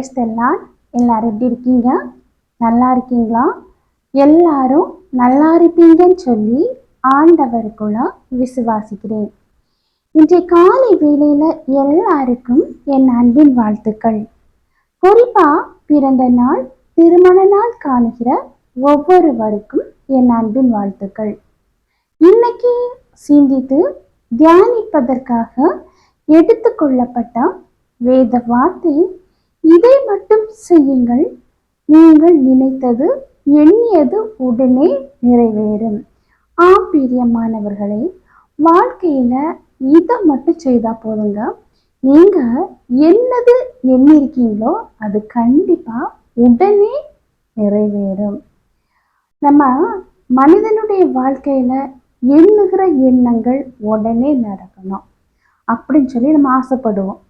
Price தெல்லாம். எல்லாரும் எப்படி இருக்கீங்க? நல்லா இருக்கீங்களா? எல்லாரும் நல்லா இருப்பீங்கன்னு சொல்லி ஆண்டவருக்குள்ள விசுவாசிக்கிறேன். இன்றைய காலை வேளையில எல்லாருக்கும் என் அன்பின் வாழ்த்துக்கள். குறிப்பா பிறந்த நாள், திருமண நாள் காணுகிற ஒவ்வொருவருக்கும் என் அன்பின் வாழ்த்துக்கள். இன்னைக்கு சிந்தித்து தியானிப்பதற்காக எடுத்துக்கொள்ளப்பட்ட வேத வார்த்தை, இதை மட்டும் செய்யுங்கள், நீங்கள் நினைத்தது எண்ணியது உடனே நிறைவேறும். பிரியமானவர்களே, வாழ்க்கையில இதை மட்டும் செய்தா போதுங்க, நீங்க என்னது எண்ணிருக்கீங்களோ அது கண்டிப்பா உடனே நிறைவேறும். நம்ம மனிதனுடைய வாழ்க்கையில எண்ணுகிற எண்ணங்கள் உடனே நடக்கணும் அப்படின்னு சொல்லி நம்ம ஆசைப்படுவோம்.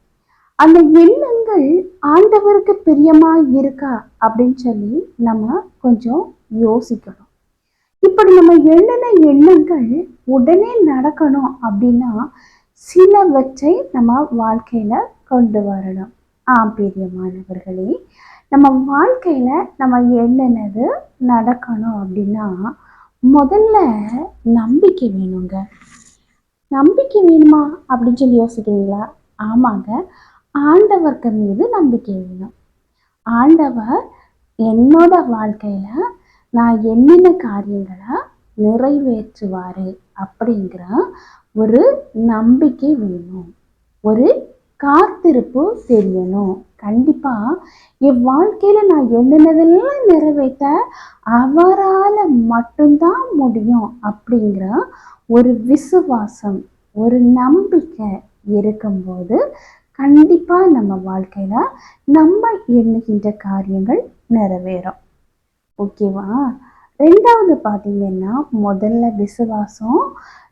அந்த எண்ணங்கள் ஆண்டவருக்கு பிரியமா இருக்கா அப்படின்னு சொல்லி நம்ம கொஞ்சம் யோசிக்கணும். இப்படி நம்ம எண்ணின எண்ணங்கள் உடனே நடக்கணும் அப்படின்னா சிலவற்றை நம்ம வாழ்க்கையில கொண்டு வரணும். பிரியமானவர்களே, நம்ம வாழ்க்கையில நம்ம எண்ணினது நடக்கணும் அப்படின்னா முதல்ல நம்பிக்கை வேணுங்க. நம்பிக்கை வேணுமா அப்படின்னு சொல்லி யோசிக்கிறீங்களா? ஆமாங்க, ஆண்டவருக்கு மீது நம்பிக்கை வேணும். ஆண்டவர் என்னோட வாழ்க்கையில நான் எண்ணின காரியங்களை நிறைவேற்றுவாரு அப்படிங்கிற ஒரு நம்பிக்கை வேணும். ஒரு காத்திருப்பு தெரியணும். கண்டிப்பா என் வாழ்க்கையில நான் எண்ணினதெல்லாம் நிறைவேற்ற அவரால் மட்டும்தான் முடியும் அப்படிங்கிற ஒரு விசுவாசம், ஒரு நம்பிக்கை இருக்கும்போது கண்டிப்பா நம்ம வாழ்க்கையில நம்ம எண்ணுகின்ற காரியங்கள் நிறைவேறும். ஓகேவா? ரெண்டாவது பார்த்தீங்கன்னா, முதல்ல விசுவாசம்,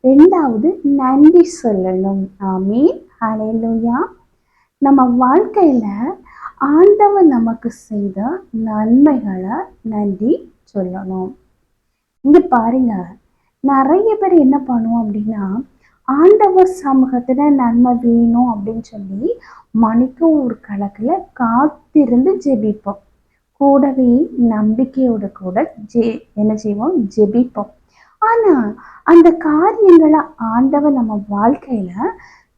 ரெண்டாவது நன்றி சொல்லணும். ஆமீன், ஹல்லேலூயா. நம்ம வாழ்க்கையில ஆண்டவர் நமக்கு செய்த நன்மைகளை நன்றி சொல்லணும். இங்க பாருங்க, நிறைய பேர் என்ன பண்ணுவோம் அப்படின்னா, ஆண்டவர் சமூகத்துல நன்மை வேணும் அப்படின்னு சொல்லி மணிக்கும் ஒரு கணக்குல காத்திருந்து ஜெபிப்போம். கூடவே நம்பிக்கையோட கூட என்ன செய்வோம்? ஜெபிப்போம். ஆனா அந்த காரியங்களை ஆண்டவர் நம்ம வாழ்க்கையில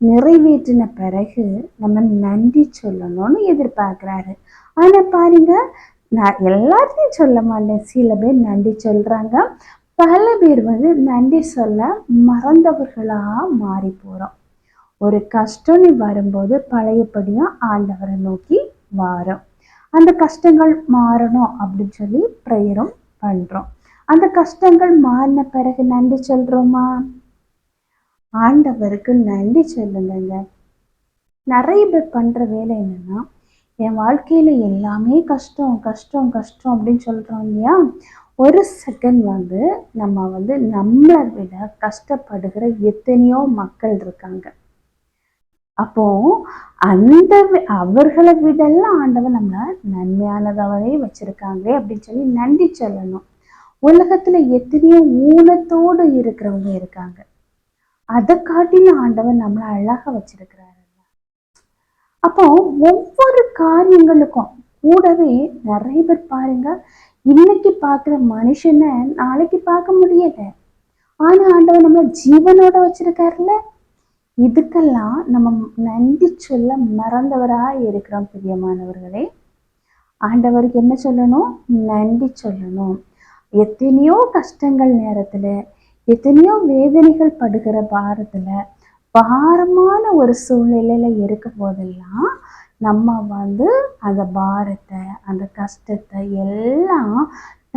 நிறைவேற்றின பிறகு நம்ம நன்றி சொல்லணும்னு எதிர்பார்க்கிறாரு. ஆனா பாருங்க, நான் எல்லாத்தையும் சொல்ல மாட்டேன், சில பேர் நன்றி சொல்றாங்க, பல பேர் நன்றி சொல்ல மறந்தவர்களா மாறி போறோம். ஒரு கஷ்டம் வரும்போது பழையபடியும் ஆண்டவரை நோக்கி வாரோம். அந்த கஷ்டங்கள் மாறணும் அப்படின்னு சொல்லி ப்ரேயரும் பண்றோம். அந்த கஷ்டங்கள் மாறின பிறகு நன்றி சொல்றோமா? ஆண்டவருக்கு நன்றி சொல்லுங்க. நிறைய பேர் பண்ற வேலை என்னன்னா, என் வாழ்க்கையில எல்லாமே கஷ்டம் கஷ்டம் கஷ்டம் அப்படின்னு சொல்றோம் இல்லையா? ஒரு செகண்ட் நம்ம நம்மளை விட கஷ்டப்படுகிற எத்தனையோ மக்கள் இருக்காங்க. அப்போ அந்த அவர்களை விடலாம் ஆண்டவர் நம்மளை நன்மையானதாவே வச்சிருக்காங்க அப்படின்னு சொல்லி நன்றி சொல்லணும். உலகத்துல எத்தனையோ ஊனத்தோடு இருக்கிறவங்க இருக்காங்க, அதை காட்டிலும் ஆண்டவர் நம்மளை அழகா வச்சிருக்கிறாரு. அப்போ ஒவ்வொரு காரியங்களுக்கும் கூடவே நிறைய பேர் பாருங்க, இன்னைக்கு பார்க்குற மனுஷனை நாளைக்கு பார்க்க முடியல, ஆனா ஆண்டவர் நம்மளை ஜீவனோட வச்சிருக்காருல்ல. இதுக்கெல்லாம் நம்ம நன்றி சொல்ல மறந்தவரா இருக்கிறோம். பிரியமானவர்களே, ஆண்டவருக்கு என்ன சொல்லணும்? நன்றி சொல்லணும். எத்தனையோ கஷ்டங்கள் நேரத்துல, எத்தனையோ வேதனைகள் படுகிற பாரத்துல, பாரமான ஒரு சூழ்நிலையில இருக்கும் போதெல்லாம் நம்ம அந்த பாரத்தை, அந்த கஷ்டத்தை எல்லாம்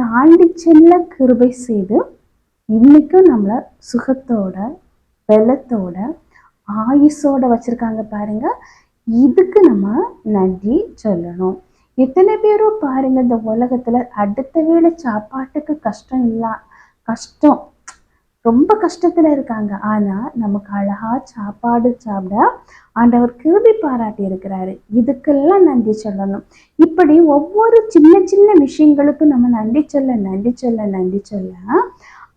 தாண்டி செல்ல கிருபை செய்து இன்னைக்கும் நம்மளை சுகத்தோட பலத்தோட ஆயுசோட வச்சிருக்காங்க பாருங்க. இதுக்கு நம்ம நன்றி சொல்லணும். எத்தனை பேரும் பாருங்க, இந்த உலகத்துல அடுத்த வேளை சாப்பாட்டுக்கு கஷ்டம் ரொம்ப கஷ்டத்துல இருக்காங்க. ஆனா நமக்கு அழகா சாப்பாடு சாப்பிட ஆண்டவர் கிருபை பாராட்டி இருக்கிறாரு. இதுக்கெல்லாம் நன்றி சொல்லணும். இப்படி ஒவ்வொரு சின்ன சின்ன விஷயங்களுக்கும் நம்ம நன்றி சொல்ல நன்றி சொல்ல நன்றி சொல்ல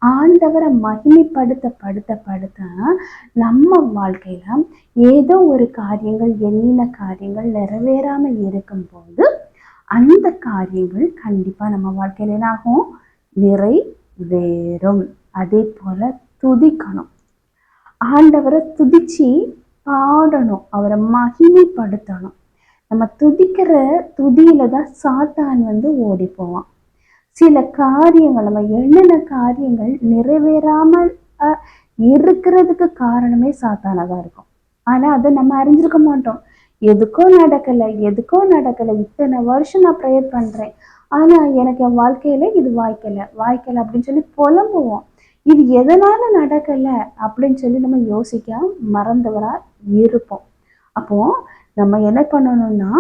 ஆண்டவரை மகிமைப்படுத்த நம்ம வாழ்க்கையில ஏதோ ஒரு காரியங்கள், எண்ணின காரியங்கள் நிறைவேறாம இருக்கும்போது அந்த காரியங்கள் கண்டிப்பா நம்ம வாழ்க்கையில என்ன ஆகும்? நிறைவேறும். அதே போல துதிக்கணும். ஆண்டவரை துதிச்சு பாடணும், அவரை மகிமைப்படுத்தணும். நம்ம துதிக்கிற துதியில தான் சாத்தான் ஓடி போவான். சில காரியங்கள், நம்ம எண்ணின காரியங்கள் நிறைவேறாமல் இருக்கிறதுக்கு காரணமே சாத்தானாக தான் இருக்கும். ஆனா அதை நம்ம அறிஞ்சிருக்க மாட்டோம். எதுக்கோ நடக்கலை, இத்தனை வருஷம் நான் ப்ரேயர் பண்றேன், ஆனா எனக்கு என் வாழ்க்கையில இது வாய்க்கல அப்படின்னு சொல்லி புலம்புவோம். இது எதனால நடக்கல அப்படின்னு சொல்லி நம்ம யோசிக்க மறந்தவரா இருப்போம். அப்போ நம்ம என்ன பண்ணணும்னா,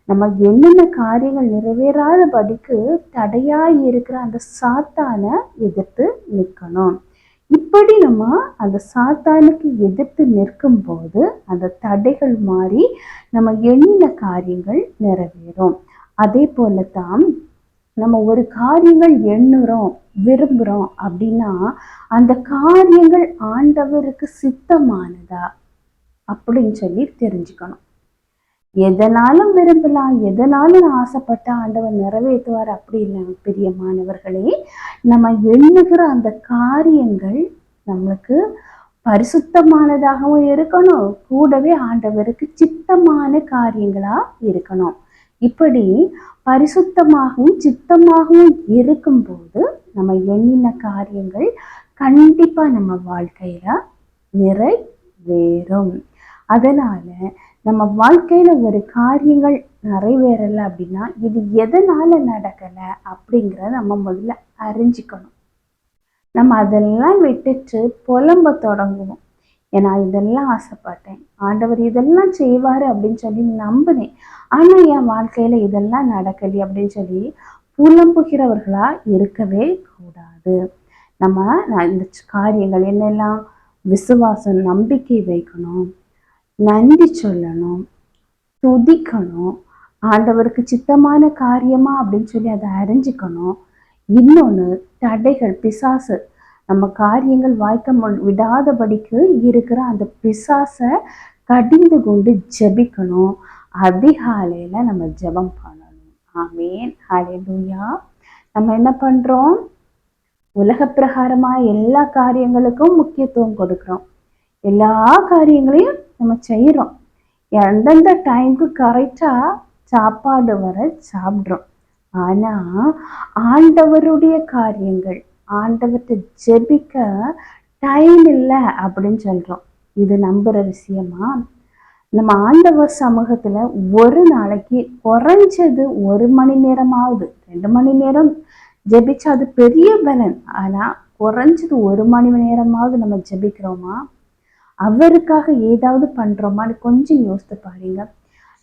நம்ம என்னென்ன காரியங்கள் நிறைவேறாதபடிக்கு தடையாய் இருக்கிற அந்த சாத்தானை எதிர்த்து நிற்கணும். இப்படி நம்ம அந்த சாத்தானுக்கு எதிர்த்து நிற்கும் போது அந்த தடைகள் மாறி நம்ம எண்ணின காரியங்கள் நிறைவேறும். அதே போலத்தான் நம்ம ஒரு காரியங்கள் எண்ணுறோம், விரும்புகிறோம் அப்படின்னா அந்த காரியங்கள் ஆண்டவருக்கு சித்தமானதா அப்படின்னு சொல்லி தெரிஞ்சுக்கணும். எதனாலும் விரும்பலாம், எதனாலும் ஆசைப்பட்ட ஆண்டவர் நிறைவேற்றுவார் அப்படி இல்லை. பிரியமானவர்களே, நம்ம எண்ணுகிற அந்த காரியங்கள் நம்மளுக்கு பரிசுத்தமானதாகவும் இருக்கணும், கூடவே ஆண்டவருக்கு சித்தமான காரியங்களா இருக்கணும். இப்படி பரிசுத்தமாகவும் சித்தமாகவும் இருக்கும்போது நம்ம எண்ணின காரியங்கள் கண்டிப்பா நம்ம வாழ்க்கையில நிறைவேறும். அதனால நம்ம வாழ்க்கையில ஒரு காரியங்கள் நிறைவேறலை அப்படின்னா இது எதனால நடக்கலை அப்படிங்கிறத நம்ம முதல்ல அறிஞ்சிக்கணும். நம்ம அதெல்லாம் விட்டுட்டு புலம்ப தொடங்குவோம். ஏன்னா இதெல்லாம் ஆசைப்பட்டேன், ஆண்டவர் இதெல்லாம் செய்வாரு அப்படின்னு சொல்லி நம்பினேன், ஆனா என் வாழ்க்கையில இதெல்லாம் நடக்கலை அப்படின்னு சொல்லி புலம்புகிறவர்களா இருக்கவே கூடாது. நம்ம இந்த காரியங்கள் என்னெல்லாம்? விசுவாசம், நம்பிக்கை வைக்கணும், நன்றி சொல்லணும், துதிக்கணும், ஆண்டவருக்கு சித்தமான காரியமா அப்படின்னு சொல்லி அதை அறிஞ்சிக்கணும். இன்னொன்று, தடைகள், பிசாசு நம்ம காரியங்கள் வாய்க்க விடாதபடிக்கு இருக்கிற அந்த பிசாசை கடிந்து கொண்டு ஜெபிக்கணும். அதிகாலையில நம்ம ஜெபம் பண்ணணும். ஆமேன், ஹல்லேலூயா. நம்ம என்ன பண்றோம்? உலக பிரகாரமா எல்லா காரியங்களுக்கும் முக்கியத்துவம் கொடுக்கிறோம், எல்லா காரியங்களையும் நம்ம செய்கிறோம், எந்தெந்த டைமுக்கு கரெக்டாக சாப்பாடு வர சாப்பிட்றோம். ஆனால் ஆண்டவருடைய காரியங்கள், ஆண்டவர்கிட்ட ஜெபிக்க டைம் இல்லை அப்படின்னு சொல்கிறோம். இது நம்புகிற விஷயமா? நம்ம ஆண்டவர் சமூகத்தில் ஒரு நாளைக்கு குறைஞ்சது 1 மணி நேரமாவது, 2 மணி நேரம் ஜெபிச்சா அது பெரிய பலன். ஆனால் குறைஞ்சது 1 மணி நேரமாவது நம்ம ஜெபிக்கிறோமா? அவருக்காக ஏதாவது பண்றோமான்னு கொஞ்சம் யோசித்து பாருங்க.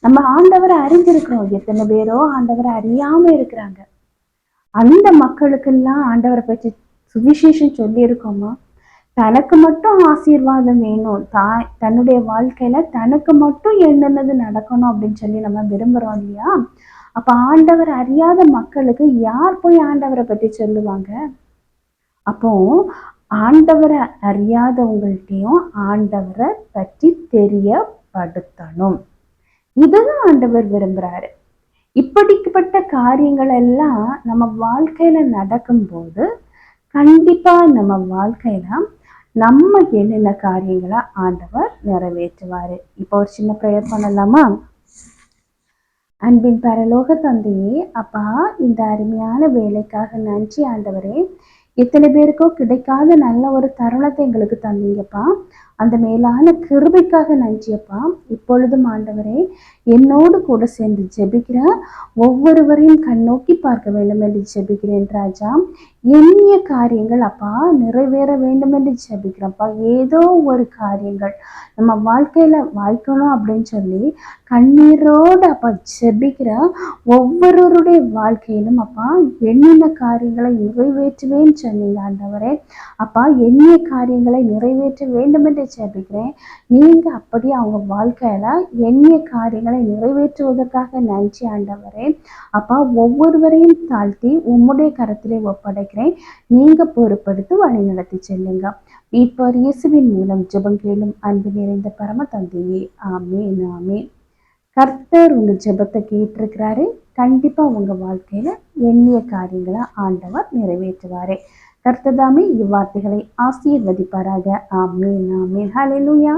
நம்ம ஆண்டவரை அறிஞ்சிருக்கிறோம், எத்தனை பேரோ ஆண்டவரை அறியாம இருக்கிறாங்க. அந்த மக்களுக்கெல்லாம் ஆண்டவரை பற்றி சுவிசேஷம் சொல்லி இருக்கோமா? தனக்கு மட்டும் ஆசீர்வாதம் வேணும், தன்னுடைய வாழ்க்கையில தனக்கு மட்டும் என்னென்னது நடக்கணும் அப்படின்னு சொல்லி நம்ம விரும்புறோம் இல்லையா? அப்ப ஆண்டவர் அறியாத மக்களுக்கு யார் போய் ஆண்டவரை பற்றி சொல்லுவாங்க? அப்போ ஆண்டவரை அறியாதவங்கள்ட்டையும் ஆண்டவரை பற்றி தெரியப்படுத்தணும். இதுதான் ஆண்டவர் விரும்புறாரு. இப்படிப்பட்ட காரியங்கள் எல்லாம் நம்ம வாழ்க்கையில நடக்கும்போது கண்டிப்பா நம்ம வாழ்க்கையில நம்ம என்னென்ன காரியங்களை ஆண்டவர் நிறைவேற்றுவாரு. இப்போ ஒரு சின்ன ப்ரேயர் பண்ணலாமா? அன்பின் பரலோக தந்தையே, அப்பா, இந்த அருமையான வேலைக்காக நன்றி ஆண்டவரே. எத்தனை பேருக்கோ கிடைக்காத நல்ல ஒரு தருணத்தை எங்களுக்கு தந்தீங்கப்பா. அந்த மேலான கிருபைக்காக நன்றியப்பா. இப்பொழுதும் ஆண்டவரே, என்னோடு கூட சேர்ந்து ஜெபிக்கிற ஒவ்வொருவரையும் கண்ணோக்கி பார்க்க வேண்டும் என்று ஜெபிக்கிறேன் ராஜா. எண்ணிய காரியங்கள் அப்பா நிறைவேற வேண்டும் என்று ஜெபிக்கிறப்பா. ஏதோ ஒரு காரியங்கள் நம்ம வாழ்க்கையில வாய்க்கணும் அப்படின்னு சொல்லி கண்ணீரோடு அப்பா ஜெபிக்கிற ஒவ்வொருவருடைய வாழ்க்கையிலும் அப்பா எண்ணின காரியங்களை நிறைவேற்றுவேன்னு சொன்னீங்க ஆண்டவரே. அப்பா, எண்ணிய காரியங்களை நிறைவேற்ற வேண்டும் என்று ஜெபிக்கிறேன். நீங்க அப்படியே அவங்க வாழ்க்கையில எண்ணிய காரியங்களை நிறைவேற்றுவதற்காக நன்றி ஆண்டவரே. அப்பா, ஒவ்வொருவரையும் தாழ்த்தி உம்முடைய கரத்திலே ஒப்படைக்கிறேன். நீங்க பொறுப்படுத்தி வழி நடத்தி செல்லுங்க. இப்போ இயேசுவின் மூலம் ஜெபம் கேளும் அன்பு நிறைந்த பரம தந்தையே. ஆமென், ஆமென். கர்த்தர் உங்க ஜெபத்தை கேட்டிருக்கிறாரு. கண்டிப்பாக உங்கள் வாழ்க்கையில் எண்ணிய காரியங்களை ஆண்டவர் நிறைவேற்றுவார். கர்த்தர் தாமே இவ்வார்த்தைகளை ஆசீர்வதிப்பாராக. ஆமீன் ஆமீன். ஹல்லேலூயா.